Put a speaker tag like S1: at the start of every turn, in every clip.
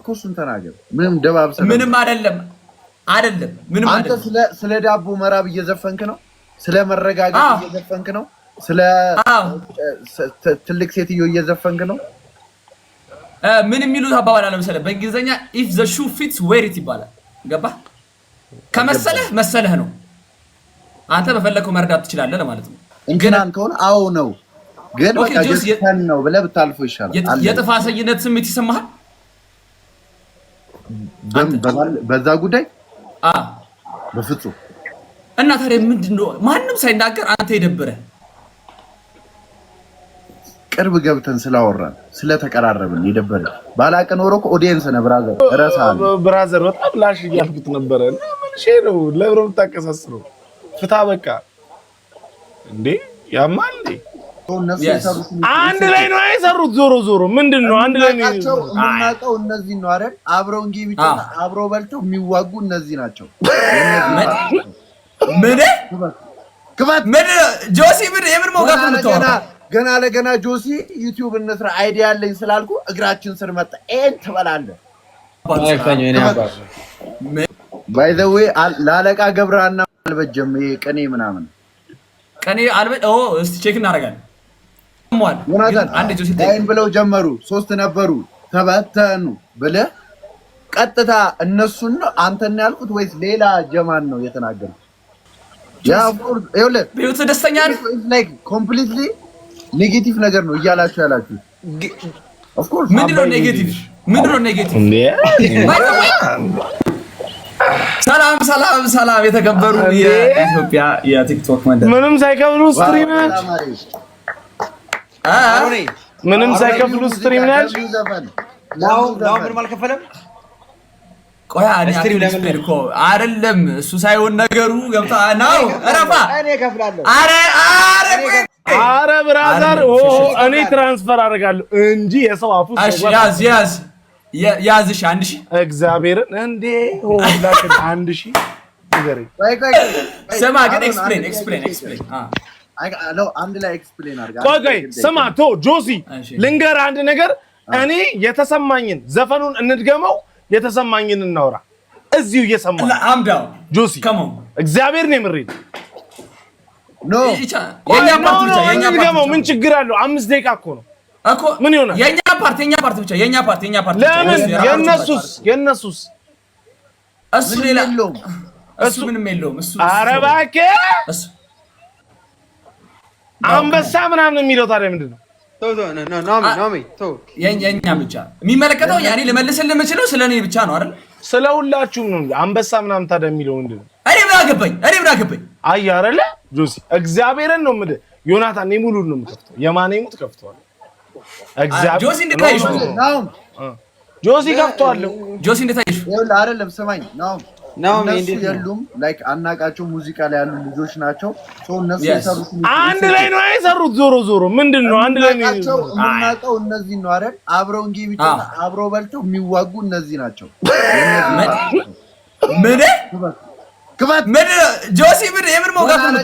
S1: እኮ እሱን ተናገር። ምንም ደባብሰ
S2: ምንም አይደለም ምንም
S1: አንተ ስለ ዳቦ መራብ እየዘፈንክ ነው። ስለ መረጋጋት እየዘፈንክ ነው። ስለ ትልቅ ሴትዮ እየዘፈንክ ነው።
S2: ምን የሚሉት አባባል አለ መሰለህ በእንግሊዘኛ if the shoe fits wear it ይባላል። ገባህ? ከመሰለህ መሰለህ ነው። አንተ በፈለከው መርዳት ትችላለህ ለማለት ነው።
S1: ግን አንተውን አው ነው ግን በቃ ጀስታን ነው ብለህ ብታልፈው ይሻላል።
S2: የጥፋተኝነት ስሜት ይሰማሃል
S1: በዛ ጉዳይ በፍጹም።
S2: እና ታዲያ ምንድነው ማንም ሳይናገር አንተ የደበረህ?
S1: ቅርብ ገብተን ስላወራን ስለተቀራረብን የደበረህ ባላቀ ኖሮ እኮ ኦዲየንስ ነው ብራዘር። እረሳለሁ
S3: ብራዘር በጣም ላሽ እያልኩት ነበረ። ሼው ለብሮ ተቀሳስሮ ፍታ በቃ እንዴ ያማል እንዴ አንድ ላይ ነው የሰሩት። ዞሮ ምንድነው አንድ ላይ ነው
S1: የምናውቀው። እነዚህ ነው አይደል? አብረው እንጂ ብቻ አብረው በልተው የሚዋጉ እነዚህ ናቸው።
S2: ምን ጆሲ ምን የምን ሞጋት ነው?
S1: ገና ለገና ጆሲ ዩቲዩብ እንስራ አይዲያ አለኝ ስላልኩ እግራችን ስር መጣ ኤን ትበላለህ። ባይ ዘ ዌይ ላለቃ ገብረሃና አልበጀም። ይሄ ቀኔ ምናምን
S2: ቀኔ እስቲ ቼክ እናደርጋለን።
S1: አንድ ጆሲ ታይም ብለው ጀመሩ። 3 ነበሩ ተበተኑ ብለህ ቀጥታ እነሱን ነው አንተን ያልኩት ወይስ ሌላ ጀማን ነው የተናገሩት? ያ ኦፍኮርስ ይኸውልህ ቢዩት ደስተኛ ነው ላይክ ኮምፕሊትሊ ኔጌቲቭ ነገር ነው እያላችሁ ያላችሁ። ኦፍኮርስ
S2: ምንድነው ኔጌቲቭ? ሰላም የተከበሩ የኢትዮጵያ የቲክቶክ መንደር
S3: ምንም ሳይከፍሉ ስትሪም ነች። ምንም ሳይከፍሉ ስትሪም ነች።
S4: ነው ምንም አልከፈለም።
S2: ቆያ ስትሪም ለምን እኮ አይደለም እሱ ሳይሆን ነገሩ ገብታ ነው። አረፋ
S4: እኔ እከፍላለሁ።
S3: አረ ብራዘር እኔ ትራንስፈር አደርጋለሁ እንጂ የሰው አፉ
S2: ያዝሽ 1000
S3: እግዚአብሔርን እንዴ ሆላክ 1000 ንገረኝ።
S2: ስማ ግን ኤክስፕሌን
S1: ነው አንድ ላይ ኤክስፕሌን አድርጋ።
S3: ቆይ ስማ ጆሲ ልንገር አንድ ነገር። እኔ የተሰማኝን ዘፈኑን እንድገመው የተሰማኝን እናውራ እዚሁ እየሰማኝ
S2: አምዳው
S3: ጆሲ እግዚአብሔር ነው የምሬን
S1: ኖ
S2: የኛ ፓርት ብቻ
S3: ምን ችግር አለው? 5 ደቂቃ እኮ ነው
S2: እኮ ምን ይሆናል? የኛ ፓርት ብቻ የኛ ፓርት
S3: ለምን የነሱስ
S2: እሱ ሌላ እሱ ምንም የለውም። እሱ
S3: ኧረ እባክህ አንበሳ ምናምን የሚለው ታዲያ ምንድን ነው?
S2: የኛ ብቻ የሚመለከተው ያኔ ልመልስልህ የምችለው ስለኔ ብቻ ነው አይደል?
S3: ስለ ሁላችሁም ነው። አንበሳ ምናምን ታዲያ የሚለው ምንድን ነው?
S2: እኔ ምን አገባኝ?
S3: አይ አይደለ ጆሲ እግዚአብሔርን ነው የምልህ። ዮናታን እኔ ሙሉን ነው የምከፍተው። የማኔ ሙት ከፍተዋል። እግዚአብሔር
S2: ጆሲ እንደታይሽ
S1: ነው
S3: ጆሲ ከፍተዋል።
S2: ጆሲ እንደታይሽ
S1: ይኸውልህ አይደለም ስማኝ ነው እነሱ የሉም ላይክ አናቃቸው ሙዚቃ ላይ ያሉ ልጆች ናቸው። እነሱ የሰሩት
S3: አንድ ላይ ነው የሰሩት። ዞሮ ምንድነው አንድ ላይ ነው
S1: የምናውቀው። እነዚህ ነው አይደል? አብረው እንጂ ብቻ አብረው በልተው የሚዋጉ እነዚህ ናቸው።
S2: ምን ጆሲ የምን ሞጋት ነው?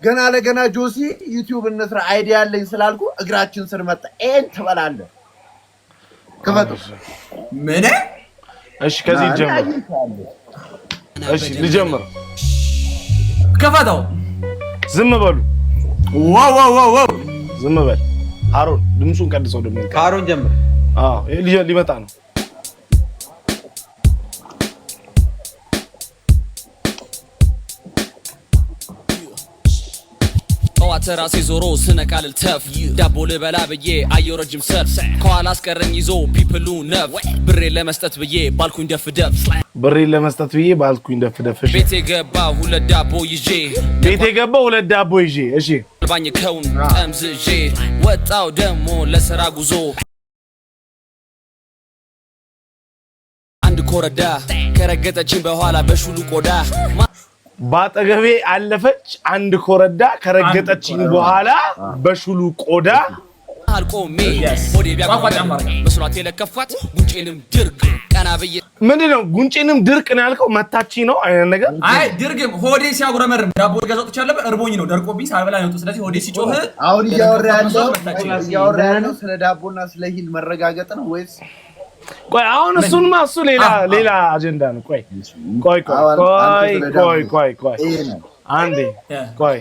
S1: ገና ለገና ጆሲ ዩቲዩብ እንስራ አይዲያ አለኝ ስላልኩ እግራችን ስር መጣ ኤን ትበላለህ። ክፈተው።
S2: ምን
S3: እሺ ከዚህ ጀምር። እሺ ልጀምር።
S2: ከፈተው።
S3: ዝም በሉ።
S2: ዋው
S3: ዝም በል። አሮን ድምፁን ቀድሰው ደግሞ
S4: ከአሮን ጀምር።
S3: ሊመጣ ነው።
S5: ራሴ ዞሮ ስነቃልል ተፍ ዳቦ ልበላ ብዬ አየው ረጅም ሰልፍ ከኋላ አስቀረኝ ይዞ ፒፕሉ ነፍ ብሬን ለመስጠት ብዬ ባልኩኝ ደፍደፍ ቤቴ ገባ ሁለት ዳቦ ይዤ እሺ ባኝ ከውን ጠምዝዤ ወጣው ደሞ ለስራ ጉዞ አንድ ኮረዳ ከረገጠችኝ በኋላ በሹሉ ቆዳ
S3: ባጠገቤ አለፈች አንድ ኮረዳ ከረገጠችኝ በኋላ በሹሉ ቆዳ
S5: አልቆሜ ሆዴ ቢያቋቋም መስሏት የለከፋት ጉንጬንም ድርቅ ቀና በየ
S3: ምንድነው ጉንጬንም ድርቅ ነው ያልከው? መታቺ ነው አይነት ነገር።
S2: አይ ድርግም ሆዴ ሲያጉረመርም ዳቦ ገዛው ተቻለበ እርቦኝ ነው ደርቆብኝ ሳልበላ ነው። ስለዚህ ሆዴ ሲጮህ
S1: አሁን እያወራ ያለው ስለ ዳቦና ስለ ሂል መረጋገጥ ነው ወይስ
S3: ቆይ አሁን እሱንማ እሱ ሌላ አጀንዳ ነው። ቆይ አንዴ ቆይ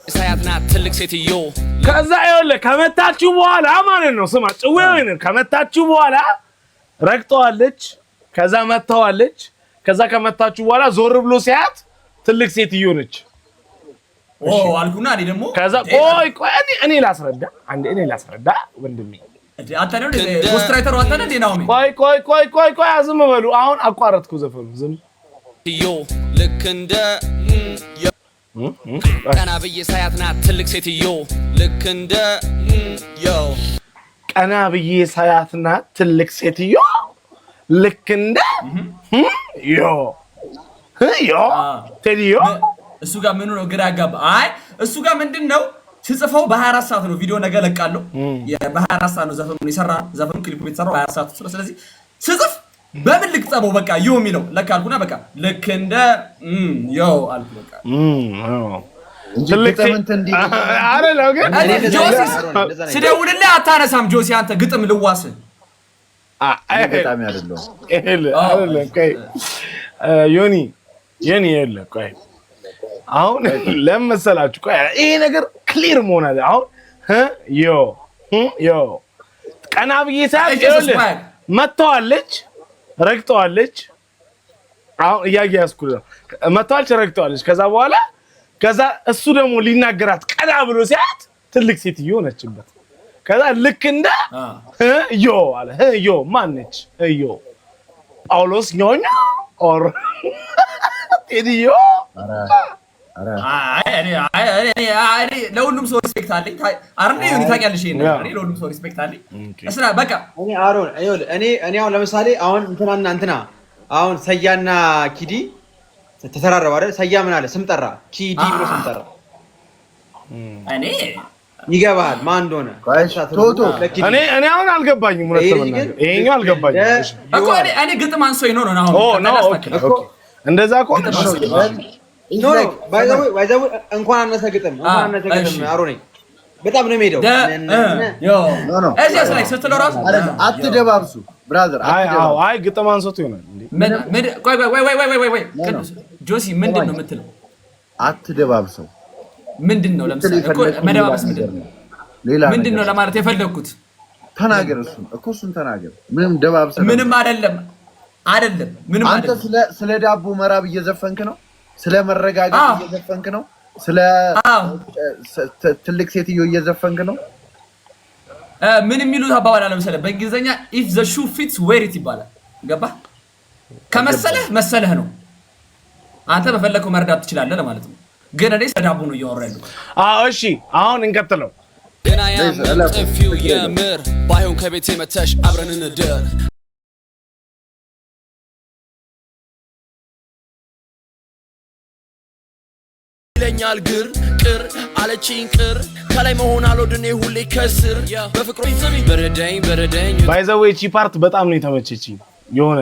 S5: ሳያትና ትልቅ ሴትዮ
S3: ከዛ ይኸውልህ ከመታችሁ በኋላ ማለት ነው ስማ ጭዌውን ከመታችሁ በኋላ ረግጠዋለች ከዛ መታዋለች ከዛ ከመታችሁ በኋላ ዞር ብሎ ሲያት ትልቅ ሴትዮ ነች
S2: አልኩና እኔ ደግሞ
S3: ከዛ ቆይ እኔ ላስረዳ ወንድሜ
S2: አንተ ነው ፖስትራይተሩ አንተ ነህ ዲናውሚ
S3: ቆይ ዝም በሉ አሁን አቋረጥኩ ዘፈኑ ዝም
S5: ልክ እንደ ቀና ብዬ ሳያትና ትልቅ ሴትዮ ልክ እንደ
S3: ቀና ብዬ ሳያትና ትልቅ ሴትዮ ልክ እንደ ቴዲዮ
S2: እሱ ጋር ምኑ ነው ግራ ያጋባ አይ እሱ ጋር ምንድነው ሲጽፈው በ24 ሰዓት ነው ቪዲዮ ነገ ለቃለሁ በ24 ሰዓት ነው ዘፈኑ ክሊፑ የተሰራው በ24 ሰዓት ስለዚህ ሲጽፍ በምን ልቅጸበው በቃ ዮ የሚለው ለካ አልኩና በቃ ልክ እንደ ዮ አልኩ በቃ
S3: ትልቅ አይደለም ግን
S2: ጆሲ ስደውልልህ አታነሳም ጆሲ አንተ ግጥም ልዋስ
S1: በጣም
S3: አይደለም ዮኒ ቆይ አሁን ለምሳላችሁ ቆይ ይሄ ነገር ክሊር መሆን አለ አሁን ዮ ቀና ብዬ ሳይሆን መተዋለች ረግጠዋለች አሁን እያያዝኩ መተዋለች ረግጠዋለች ከዛ እሱ ደግሞ ሊናገራት ቀና ብሎ ሲያት ትልቅ ሴትዮ ነችበት ከዛ ልክ እንደ ዮ አለ ዮ ማነች ጳውሎስ ኞኛ ኦር ቴዲዮ
S2: ለሁሉም ሰው ሪስፔክት አለኝ አረንዴ ዩኒ ታውቂያለሽ እኔ ለሁሉም ሰው ሪስፔክት አለኝ እስራ በቃ
S4: እኔ አሁን ለምሳሌ አሁን እንትና አሁን ሰያና ኪዲ ተተራረው አይደል ሰያ ምን አለ ስም ጠራ ኪዲ ብሎ ስም ጠራ
S2: እኔ
S4: ይገባል ማን እንደሆነ
S1: ቶቶ
S3: እኔ አሁን አልገባኝም ይሄኛው አልገባኝም
S2: እኮ እኔ ግጥም አንሶኝ ነው አሁን
S3: እንደዛ እኮ
S4: ባይዘው እንኳን አነሰ ግጥም አሮኔ በጣም ነው የሚሄደው
S2: እዚያስ ላይ ስትለው ራሱ
S1: አትደባብሱ ብራዘር
S3: አይ ግጥም አንሶት ይሆናል
S2: እንዴ ቆይ ጆሲ ምንድን ነው የምትለው
S1: አትደባብሰው
S2: ምንድን ነው ለምሳሌ እኮ መደባበስ ምንድን ነው ለማለት የፈለኩት
S1: ተናገር እሱን ተናገር ምንም ደባብሰ
S2: ምንም አይደለም ምንም
S1: አንተ ስለ ዳቦ መራብ እየዘፈንክ ነው ስለ መረጋጋት እየዘፈንክ ነው ስለ ትልቅ ሴትዮ እየዘፈንክ ነው
S2: ምን የሚሉት አባባል አለ መሰለህ በእንግሊዘኛ if the shoe fits wear it ይባላል ገባ ከመሰለህ መሰለህ ነው አንተ በፈለከው መረዳት ትችላለህ ለማለት ነው ግን እኔ ስለ ዳቦ ነው እያወራ ያለው
S3: እሺ አሁን እንቀጥለው
S5: ገና ጥፊው የምር ባይሆን ከቤቴ መተሽ አብረን እንደር ይለኛል ግር ቅር አለችኝ ቅር ከላይ መሆን አልወድኔ ሁሌ ከስር በፍቅሩ ይዘሚ በረደኝ
S3: ባይ ዘ ዌይ ቺ ፓርት በጣም ነው የተመቸችኝ የሆነ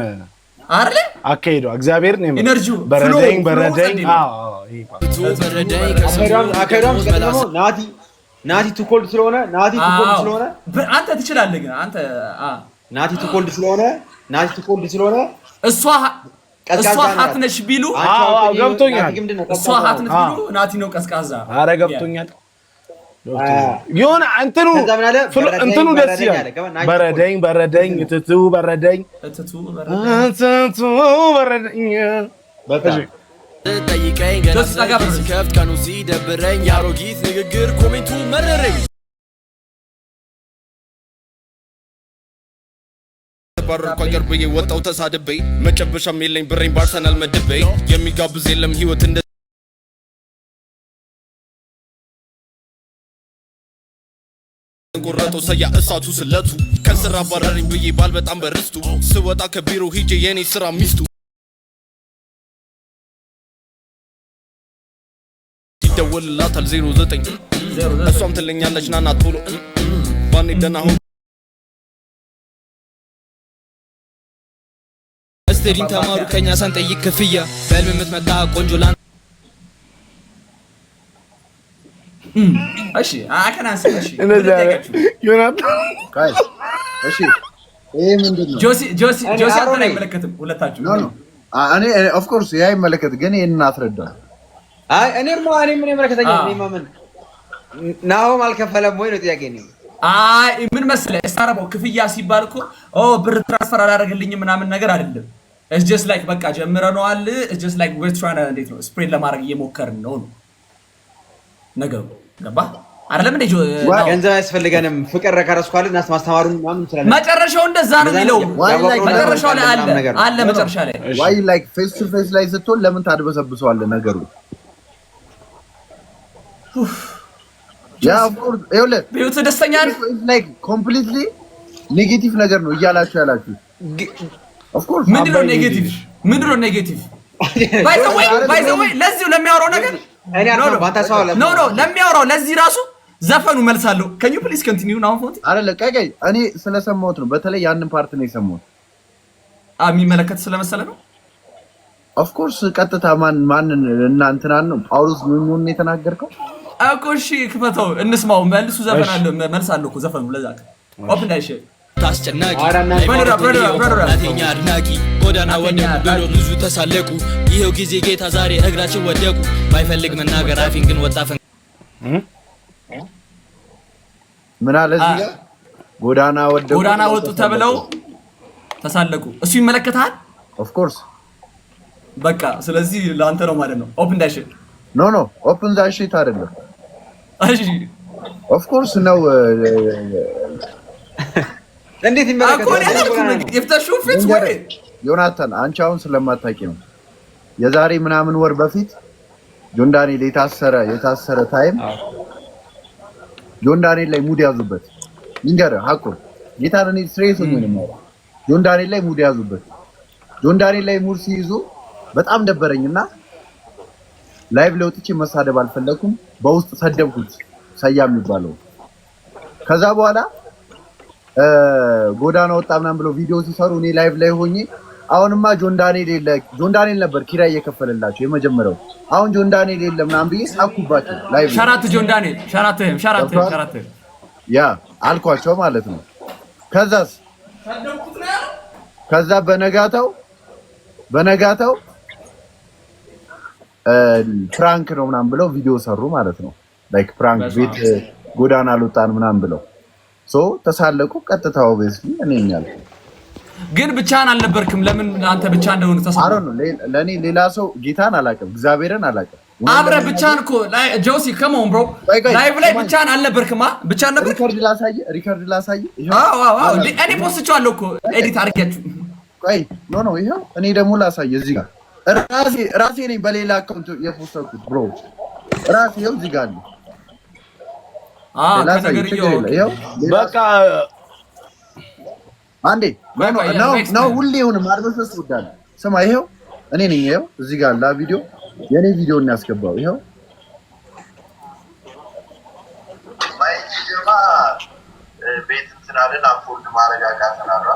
S2: አይደል
S3: አካሄዱ እግዚአብሔር ነው
S2: ኢነርጂው
S3: በረደኝ
S4: አካሄዱም ደግሞ ናቲ ቱ ኮልድ ስለሆነ አንተ
S2: ትችላለህ ግን አንተ
S4: ናቲ ቱ ኮልድ ስለሆነ
S2: እሷ ሀትነሽ ቢሉ
S3: ገብቶኛል
S2: እሷ ሀትነሽ ቢሉ ናቲ ነው ቀዝቃዛ
S3: ኧረ ገብቶኛል የሆነ እንትኑ ደስ ይላል በረደኝ እትቱ በረደኝ
S5: ጠይቀኝ ገና ሲከፍት ቀኑ ሲደብረኝ የአሮጊት ንግግር ኮሜንቱ መረረኝ ባረርኩ አገር ብዬ ወጣው ተሳድቤ መጨበሻም የለኝ ብሬን ባርሰናል መድቤ የሚጋብዝ የለም ህይወት እንደ ቆረጦ ሰያ እሳቱ ስለቱ ከስራ ባረረኝ ብዬ ባል በጣም በርስቱ ስወጣ ከቢሮ ሂጄ የኔ ስራ ሚስቱ ይደወልላታል 09 እሷም ትለኛለች ናና ቶሎ ባኔ ደናሁ ስቴዲን ተማሩ ከኛ ሳንጠይቅ ክፍያ በህልም የምትመጣ ቆንጆ ላን
S2: እሺ አከናንስ እሺ
S3: ዮናታን
S1: እሺ ይሄ ምንድነው?
S2: ጆሲ አንተን አይመለከትም። ሁለታችሁ
S1: እኔ ኦፍ ኮርስ ያ ይመለከት፣ ግን ይሄንን አስረዳ።
S4: አይ እኔ ምን ይመለከተኛል? እኔ ማመን ናሆም አልከፈለም ወይ ነው ጥያቄ ነው።
S2: አይ ምን መሰለህ እስታረበው ክፍያ ሲባል እኮ ብር ትራንስፈር አላደረገልኝም ምናምን ነገር አይደለም። it's just like በቃ ጀምረነዋል። it's just like we're trying to እንዴት ነው ስፕሬድ ለማድረግ እየሞከርን ነው ነገሩ። ገባህ አይደለም እንዴ?
S4: ገንዘብ አያስፈልገንም። ፍቅር ከረስኳል እና ማስተማሩን ምናምን ይችላል።
S2: መጨረሻው እንደዛ ነው የሚለው። መጨረሻው ላይ አለ መጨረሻ ላይ
S1: why like face to face ላይ ስትሆን ለምን ታድበሰብሰዋለህ ነገሩ? ያ of course ይኸውልህ
S2: ቢዩት ደስተኛ ነህ
S1: like completely ኔጌቲቭ ነገር ነው እያላችሁ ያላችሁ። of course
S2: ምንድነው ኔጌቲቭ? by the way ለዚህ ለሚያወራው ነገር ኖ ለሚያወራው ለዚህ ራሱ ዘፈኑ መልሳለሁ። can you please continue now ፎት
S1: አይደለ ቀቀይ እኔ ስለሰማሁት ነው። በተለይ ያንን ፓርት ነው የሰማሁት።
S2: የሚመለከት ስለመሰለ ነው።
S1: of course ቀጥታ ማንን እናንተናን ነው ጳውሎስ ምን የተናገርከው
S2: እኮ? እሺ ክፈተው እንስማው። መልሱ ዘፈን አለ መልሳለሁ እኮ ዘፈኑ ለዛ ኦፕን ዳይሽ
S5: ታስጨናቂ ናቴኛ አድናቂ ጎዳና ወደቁ ብሎ ብዙ ተሳለቁ። ይሄው ጊዜ ጌታ ዛሬ እግራችን ወደቁ። ባይፈልግ መናገር አፊን ግን ወጣፈን
S1: ምን አለ እዚህ ጋር ጎዳና ወጡ ተብለው
S2: ተሳለቁ። እሱ ይመለከታል
S1: of course
S2: በቃ ስለዚህ ለአንተ ነው ማለት ነው። ኦፕን ዳይሽ
S1: ኖ ኦፕን ዳይሽ አይደለም።
S2: እሺ
S1: of course ነው
S4: እንዴት ይመለከታል?
S2: ይፍታሹ ፊት ወይ
S1: ዮናታን አንቺ አሁን ስለማታውቂ ነው። የዛሬ ምናምን ወር በፊት ጆን ዳንኤል የታሰረ ታይም ጆን ዳንኤል ላይ ሙድ ያዙበት። ይንገርህ ሀቁ ጌታን እኔ ስትሬስ ነው። ጆን ዳንኤል ላይ ሙድ ያዙበት። ጆን ዳንኤል ላይ ሙድ ሲይዙ በጣም ደበረኝና ላይቭ ለውጥቼ መሳደብ አልፈለኩም። በውስጥ ሰደብኩት ሰያም የሚባለው። ከዛ በኋላ ጎዳና ወጣ ምናምን ብለው ቪዲዮ ሲሰሩ እኔ ላይቭ ላይ ሆኜ አሁንማ ጆን ዳንኤል ነበር ኪራይ እየከፈለላቸው የመጀመሪያው። አሁን ጆን ዳንኤል የለም ምናምን ብዬ ሳኩባቸው ላይቭ
S2: ሻራት ጆን ዳንኤል ሻራት
S1: ያ አልኳቸው ማለት ነው። ከዛ በነጋታው ፕራንክ ነው ምናምን ብለው ቪዲዮ ሰሩ ማለት ነው። ላይክ ፕራንክ ቤት ጎዳና አልወጣን ምናምን ብለው ተሳለቁ። ቀጥታ ኦብቪየስሊ እኔ ነኝ
S2: ግን ብቻህን አልነበርክም። ለምን አንተ ብቻ እንደሆነ ተሳለቁ?
S1: ለኔ ሌላ ሰው ጌታን አላውቅም፣ እግዚአብሔርን አላውቅም።
S2: አብረህ ብቻህን እኮ ጆሲ come on bro ላይቭ ላይ ብቻህን አልነበርክማ። ብቻህን ነበር። ሪከርድ ላሳይ አዎ እኔ ፖስቻለሁ እኮ ኤዲት አድርጌያችሁ።
S1: ቆይ ኖ ይሄው እኔ ደግሞ ላሳይ እዚህ ጋር ራሴ ነኝ በሌላ አካውንት የፖስተኩት ብሮ ራሴ ይኸው እዚህ ጋር
S3: በቃ
S1: አንዴ ነው ሁሌ ይሁን ማርበስ ወዳለ ስማ፣ ይሄው እኔ ነኝ። ይሄው እዚህ ጋር ላ ቪዲዮ የኔ ቪዲዮ እና ያስገባው ይሄው ማይጂማ ቤት እንትናለን አፎርድ ማረጋጋ ተናራ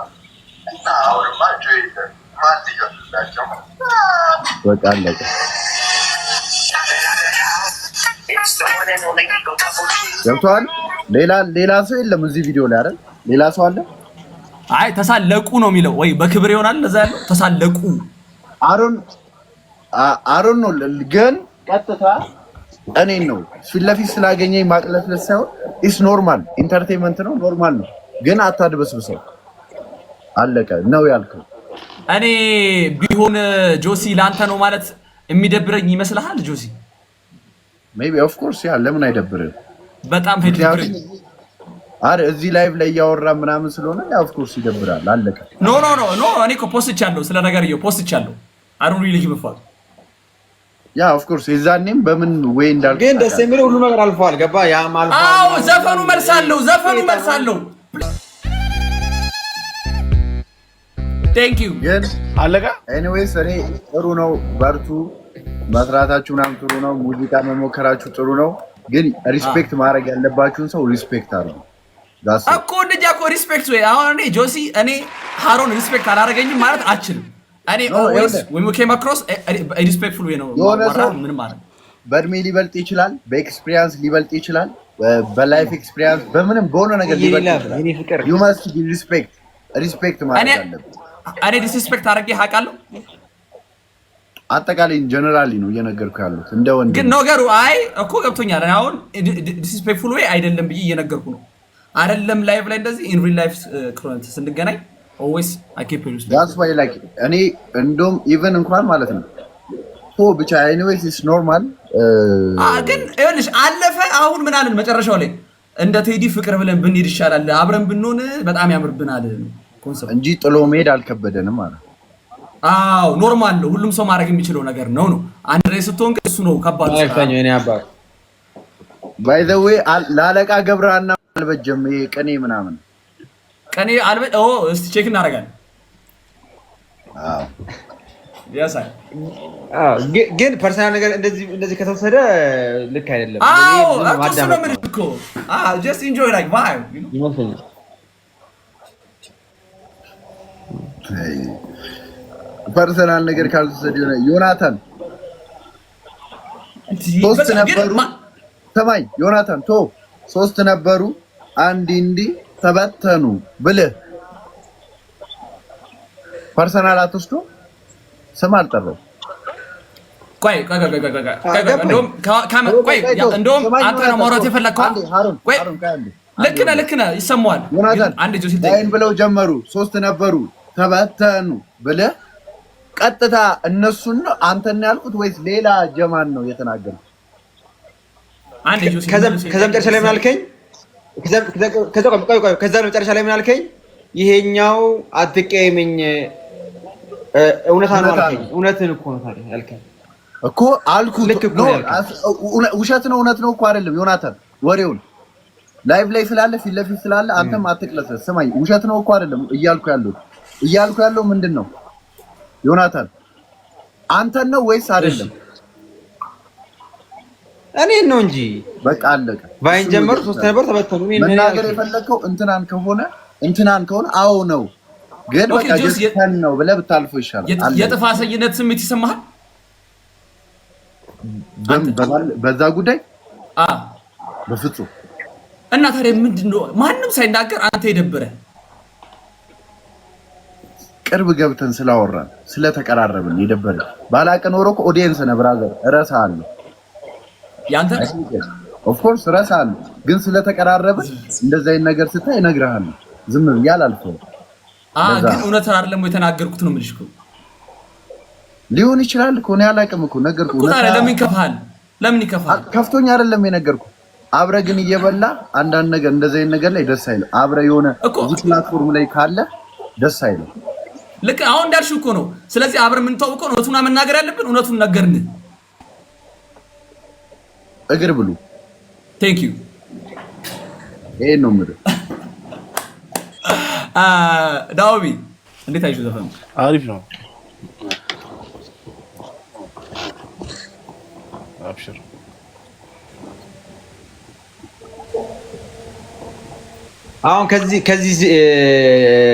S1: እና አሁንማ ጆይል ማን ይገዛቸው በቃ አለቀ። ገብቷል። ሌላ ሰው የለም እዚህ ቪዲዮ ላይ አይደል? ሌላ ሰው አለ?
S2: አይ ተሳለቁ ነው የሚለው ወይ በክብር ይሆናል። ለዛ ያለው ተሳለቁ አሮን ነው። ግን ቀጥታ እኔን ነው ፊት ለፊት ስላገኘኝ ማቅለፍለስ ሳይሆን ኢስ ኖርማል ኢንተርቴይንመንት ነው፣ ኖርማል ነው። ግን አታድበስብሰው። አለቀ ነው ያልከው። እኔ ቢሆን ጆሲ ላንተ ነው ማለት የሚደብረኝ ይመስልሃል ጆሲ?
S1: ሜቢ ኦፍ ኮርስ ያ ለምን አይደብርም?
S2: በጣም ይደብረኝ።
S1: አረ እዚህ ላይቭ ላይ ያወራ ምናምን ስለሆነ ያ ኦፍ ኮርስ ይደብራል። አለቀ።
S2: ኖ እኔ እኮ ፖስትቻለሁ፣ ስለ ነገርየው ፖስትቻለሁ። አይ ዶንት ሪሊ ጊቭ አ ፋክ።
S1: ያ ኦፍ ኮርስ የዛኔም በምን ወይ እንዳልኩ
S4: ግን ደስ የሚለው ሁሉ ነገር አልፏል። ገባ ያ ማለት
S2: አዎ ዘፈኑ መልሳለሁ። ቴንክ ዩ
S1: ግን
S3: አለቀ።
S1: ኤኒዌይስ እኔ ጥሩ ነው፣ በርቱ። መስራታችሁ ምናምን ጥሩ ነው፣ ሙዚቃ መሞከራችሁ ጥሩ ነው። ግን ሪስፔክት ማድረግ ያለባችሁን ሰው ሪስፔክት አድርጉ። ዳስ
S2: እኮ እንደኛ እኮ ሪስፔክት ወይ አሁን እኔ ጆሲ ሃሮን ሪስፔክት አላደረገኝም ማለት አችልም። እኔ ኦልዌይስ when we came across a respectful way ነው ምን ማለት
S1: በእድሜ ሊበልጥ ይችላል፣ በኤክስፒሪየንስ ሊበልጥ ይችላል፣ በላይፍ ኤክስፒሪየንስ በምንም በሆነ ነገር ሊበልጥ ይችላል። you must be respect ሪስፔክት ማድረግ አለብህ።
S2: እኔ ዲስሪስፔክት አድርጌ አውቃለሁ?
S1: አጠቃላይ ጀነራሊ ነው እየነገርኩህ ያሉት እንደ ወንድ
S2: ግን ነገሩ አይ እኮ ገብቶኛል። እኔ አሁን ዲስሪስፔክትፉል ወይ አይደለም ብዬ እየነገርኩህ ነው። አይደለም ላይቭ ላይ እንደዚህ ኢን ሪል ላይፍ ክሮንት ስንገናኝ always I keep it.
S1: that's why like እኔ እንደውም ኢቨን እንኳን ማለት ነው ቶ ብቻ anyways it's normal
S2: ግን ይኸውልሽ አለፈ። አሁን ምን አለን መጨረሻው ላይ እንደ ቴዲ ፍቅር ብለን ብንሄድ ይሻላል፣ አብረን ብንሆን በጣም ያምርብናል ኮንሰፕት
S1: እንጂ ጥሎ መሄድ አልከበደንም ማለት።
S2: አዎ ኖርማል ነው፣ ሁሉም ሰው ማድረግ የሚችለው ነገር ነው። አንድ ላይ ስትሆን ግን እሱ ነው ከባድ ነው።
S4: አይፈኛው እኔ አባ
S1: by the way ላለቃ ገብረሃና አልበጀም ይሄ ቀኔ ምናምን
S2: ቀኔ እስቲ ቼክ እናደርጋለን።
S1: አዎ
S2: ያሳይ
S4: ግን ፐርሰናል ነገር እንደዚህ ከተወሰደ ልክ አይደለም።
S2: አዎ አጥቶ ነው ምን እኮ just enjoy like vibe
S4: ይመስለኛል።
S1: ፐርሰናል ነገር ካልተወሰደ ዮናታን ሶስት ነበሩ። ሰማይ ዮናታን ሶስት ነበሩ አንድ እንዲ ተበተኑ ብለህ ፐርሰናል አትወስዶ ስም አልጠራው።
S2: ቆይ እንደውም አንተ ነው ማውራት የፈለግከው። ቆይ ልክ ነህ ይሰማዋል። አንድ ጆሲ
S1: ላይን ብለው ጀመሩ። ሶስት ነበሩ ተበተኑ ብለህ ቀጥታ እነሱን ነው አንተና ያልኩት ወይስ ሌላ ጀማን ነው የተናገሩት?
S2: አንድ ጆሲ
S4: ከዛ መጨረሻ ላይ ምን አልከኝ? ከዛ መጨረሻ ላይ ምን አልከኝ? ይሄኛው አትቀየመኝ እውነታ ነው አልከኝ። እውነትን እኮ ነው ታዲያ ያልከኝ
S1: እኮ አልኩት። ውሸት ነው እውነት ነው እኮ አይደለም ዮናታን። ወሬውን ላይቭ ላይ ስላለ ፊት ለፊት ስላለ አንተም አትቅለስ። ስማኝ ውሸት ነው እኮ አይደለም እያልኩ ያለው ምንድን ነው ዮናታን? አንተን ነው ወይስ አይደለም?
S4: እኔን ነው እንጂ
S1: በቃ አለቀ።
S4: ባይን ጀመሩ ሶስት ነበር ተበተኑ።
S1: መናገር የፈለከው እንትናን ከሆነ አዎ ነው፣ ግን በቃ ጀስተን ነው ብለህ ብታልፈው ይሻላል።
S2: የጥፋተኝነት ስሜት ይሰማሃል
S1: በዛ ጉዳይ? በፍጹም።
S2: እና ታዲያ ምንድነው ማንም ሳይናገር አንተ የደበረ?
S1: ቅርብ ገብተን ስላወራን ስለተቀራረብን የደበረ ባላቀ ኖሮ እኮ ኦዲየንስ ነህ ብራዘር፣ እረሳለሁ።
S2: ያንተ
S1: ኦፍ ኮርስ እረሳለሁ፣ ግን ስለተቀራረብን እንደዛ አይነት ነገር ስታይ እነግርሃለሁ። ዝም ብዬ አላልፈውም።
S2: ግን እውነት አይደለም የተናገርኩት ነው የምልሽ እኮ።
S1: ሊሆን ይችላል እኮ ነው ያላቅም እኮ ነገርኩህ
S2: እኮ። ታዲያ ለምን ይከፋል?
S1: ከፍቶኝ አይደለም የነገርኩህ። አብረህ ግን እየበላ አንዳንድ ነገር እንደዛ አይነት ነገር ላይ ደስ አይልም። አብረህ የሆነ እዚህ ፕላትፎርም ላይ ካለ ደስ አይልም።
S2: ልክ አሁን እንዳልሽው እኮ ነው። ስለዚህ አብረን የምንተዋወቀው ነው እውነቱን መናገር ያለብን። እውነቱን ነገርን።
S1: እግር ብሉ።
S2: ቴንክ ዩ።
S1: ይሄ ነው የምልህ።
S2: ዳውቢ እንዴት አይሹ? ዘፈኑ
S3: አሪፍ ነው። አብሽር።
S4: አሁን ከዚህ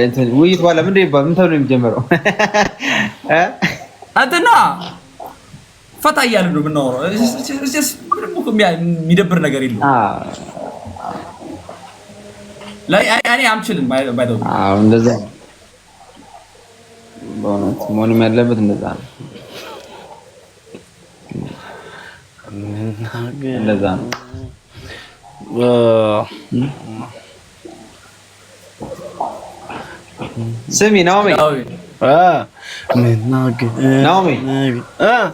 S4: እንትን ውይይት በኋላ ምን ተብሎ የሚጀምረው?
S2: አንተና ፈታ እያልን ነው የምናወራው። ምንም እኮ የሚደብር ነገር የለውም። እኔ አምችልም ባይደው።
S4: እንደዛ በእውነት መሆንም ያለበት እንደዛ ነው። እንደዛ ነው። ስሚ ናኦሚ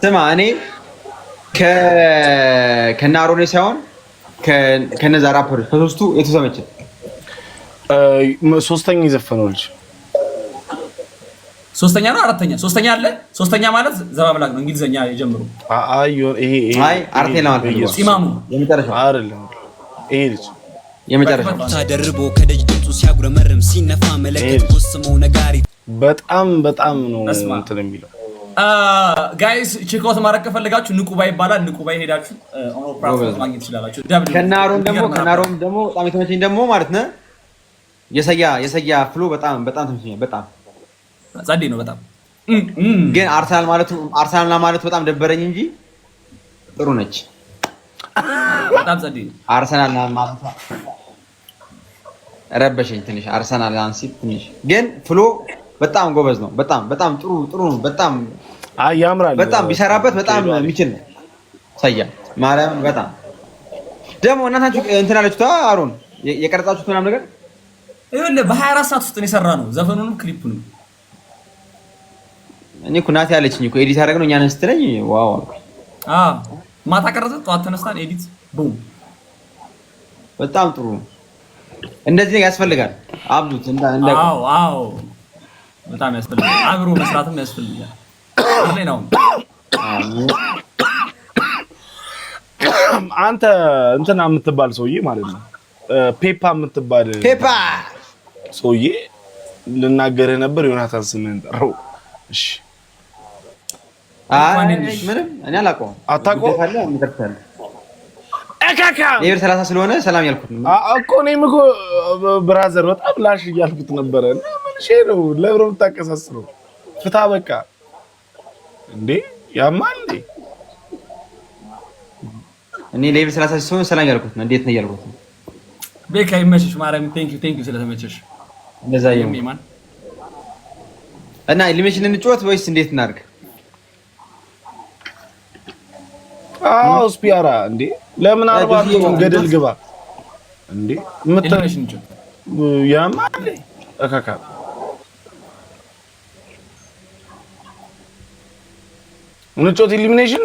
S4: ስማ፣ እኔ ከናሮኔ ሳይሆን ከነዛ ራፐሮች ከሶስቱ የቱ ተመቸህ?
S3: ሶስተኛ የዘፈነው ልጅ
S2: ሶስተኛ ነው አራተኛ? ሶስተኛ አለ። ሶስተኛ ማለት ዘባምላክ ነው እንግሊዘኛ የጀምሩ።
S4: አይ አርቴና ማለት ነው።
S2: ኢማሙ
S4: የመጨረሻው
S3: አይደለም። ይሄ ልጅ
S4: የመጨረሻው
S5: ታደርቦ ከደጅ ድምፁ ሲያጉረመርም ሲነፋ መለከት ወስመው ነጋሪ
S3: በጣም ነው እንትን የሚለው።
S2: ጋይስ ቼክአውት ማድረግ ከፈለጋችሁ ንቁባይ ይባላል። ንቁባይ ሄዳችሁ ኦን ፕራይስ ማግኘት ትችላላችሁ።
S4: ከናሮም ደግሞ በጣም የተመቸኝ ደግሞ ማለት ነው የሰያ ፍሎ በጣም ተመቸኝ። በጣም
S2: ጸዴ ነው በጣም።
S4: ግን አርሰናል ማለቱ በጣም ደበረኝ እንጂ ጥሩ ነች።
S2: በጣም ጸዴ ነው
S4: አርሰናል ማለቱ። ረበሸኝ ትንሽ አርሰናል አንሲ ትንሽ ግን ፍሎ በጣም ጎበዝ ነው። በጣም ጥሩ ነው። በጣም
S3: ያምራል።
S4: በጣም ቢሰራበት በጣም የሚችል ነው። ሰያ ማርያም በጣም ደግሞ እናታችሁ እንትን አለችቷ አሮን የቀረጻችሁት ምናምን ነገር
S2: ይኸውልህ በ24 ሰዓት ውስጥ ነው የሰራነው ዘፈኑንም ክሊፑንም።
S4: እኔ እኮ ናቲ አለችኝ እኮ ኤዲት አደረግነው እኛን ስትለኝ ዋው
S2: ማታ ቀረጸ ጠዋት ተነስታን ኤዲት ቡም።
S4: በጣም ጥሩ እንደዚህ ያስፈልጋል። አብዱት
S2: አዎ በጣም ያስፈልጋል። አብሮ መስራትም ያስፈልጋል። አለ ነው
S3: አንተ እንትና የምትባል ሰውዬ ማለት ነው ፔፓ የምትባል ሰውዬ ልናገርህ ነበር። ዮናታን ስምህን ጠራው። እሺ
S4: ምንም እኔ አላውቀውም።
S3: አታውቀውም?
S4: ሌቭል 30 ስለሆነ ሰላም ያልኩት
S3: እኮ እኔም እኮ ብራዘር በጣም ላሽ እያልኩት ነበረ። ምን ነው ለብሮ የምታቀሳስረው? ፍታ በቃ እንዴ ያማል እንዴ?
S4: እኔ ሌቭል 30 ስለሆነ ሰላም ያልኩት ነው። እንዴት ነው ያልኩት?
S2: ቤካ ይመችሽ። ማርያም ቴንክ ዩ ስለተመቸሽ።
S4: እንደዛ ይሁን እና ኢሊሚኔሽን እንጫወት ወይስ እንዴት እናድርግ?
S3: ስፒያራ እንዴ ለምን 40 ገደል ግባ እንዴ
S2: ኢሊሚኔሽን እንጫወት
S3: ያማል አካካ እንጫወት ኢሊሚኔሽን